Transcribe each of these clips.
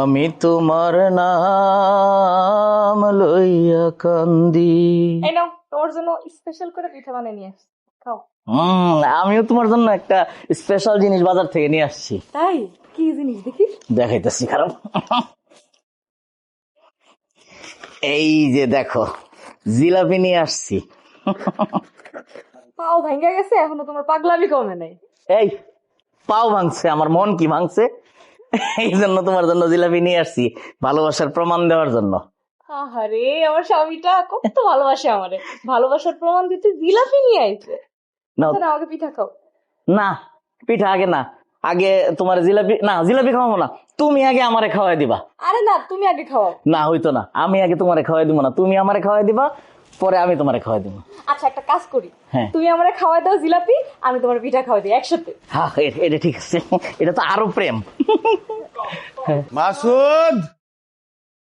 আমি তোমার নাম লইয়া কান্দি। এই নাও তোমার জন্য স্পেশাল করে পিঠা বানিয়ে নিয়ে আসছি, খাও। আমিও তোমার জন্য একটা স্পেশাল জিনিস বাজার থেকে নিয়ে আসছি। তাই? কি জিনিস দেখি? দেখাইতেছি, খারাপ। এই যে দেখো, জিলাপি নিয়ে আসছি। পাও ভাঙ্গা গেছে, এখনো তোমার পাগলামি কমে নাই। এই পাও ভাঙছে, আমার মন কি ভাঙছে, এই জন্য তোমার জন্য জিলাপি নিয়ে আসছি, ভালোবাসার প্রমাণ দেওয়ার জন্য। আহারে, আমার স্বামীটা কত ভালোবাসে আমারে, ভালোবাসার প্রমাণ দিতে জিলাপি নিয়ে আইছে। নাও। আচ্ছা, না আমাকে পিঠা খাও। না, পিঠা আগে না, আগে তোমার জিলাপি। না, জিলাপি খাওয়াবো না, তুমি আগে আমারে খাওয়াই দিবা। আরে না, তুমি আগে খাও। না, হইতো না, আমি আগে তোমারে খাওয়াই দিব না, তুমি আমারে খাওয়াই দিবা, পরে আমি তোমারে খাওয়াই দিব। আচ্ছা, একটা কাজ করি, হ্যাঁ। তুমি আমারে খাওয়াই দাও জিলাপি, আমি তোমার পিঠা খাওয়াই দিই একসাথে। হ্যাঁ, এটা ঠিক আছে, এটা তো আরো প্রেম। মাসুদ,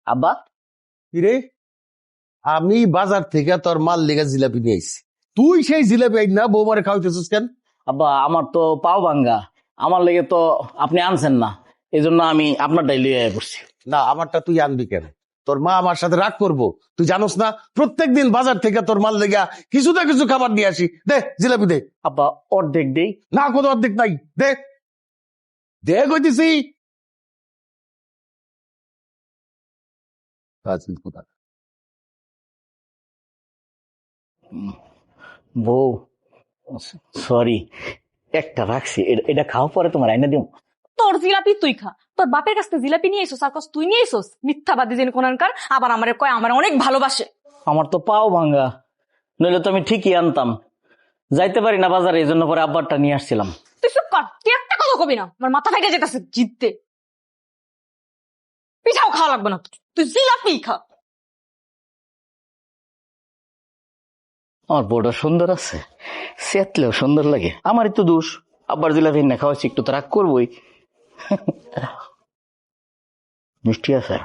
আব্বা, কিরে, আমি বাজার থেকে তোর মাল লেগে জিলাপি নিয়ে আইছি, তুই সেই জিলাপি আই না বৌমারে খাওয়াইতেছিস কেন? আব্বা, আমার তো পাও ভাঙ্গা, আমার লেগে তো আপনি আনছেন না, এই জন্য আমি আপনারটাই লিয়ে পড়ছি। না, আমারটা তুই আনবি কেন? তোর মা আমার সাথে রাগ করবো, তুই জানোস না প্রত্যেকদিন বাজার থেকে তোর মাল লেগে কিছু না কিছু খাবার নিয়ে আসি। দে জিলাপি দে। আব্বা, অর্ধেক দেই। না, কোনো অর্ধেক নাই, দে দে কইতেছি। বউ, সরি, একটা রাখছি, এটা খাও, পরে তোমার আইনা দিও। তোর জিলাপি তুই খা, তোর বাপের কাছ থেকে জিলাপি নিয়ে এসোস আর কস তুই নিয়ে এসোস, মিথ্যাবাদী যেন কোনানকার। আবার আমারে কয় আমার অনেক ভালোবাসে। আমার তো পাও ভাঙ্গা, নইলে তো আমি ঠিকই আনতাম, যাইতে পারি না বাজারে, এই জন্য পরে আব্বারটা নিয়ে আসছিলাম। তুই চুপ কর, তুই একটা কথা কবি না, আমার মাথা ফেটে যেতেছে জিততে। পিঠাও খাওয়া লাগবে না, তুই জিলাপি খা। আমার বউটা সুন্দর আছে, সেতলেও সুন্দর লাগে, আমারই তো দোষ, আব্বার জিলাপি না খাওয়াচ্ছি, একটু তো রাগ করবোই। মিষ্টি আছে।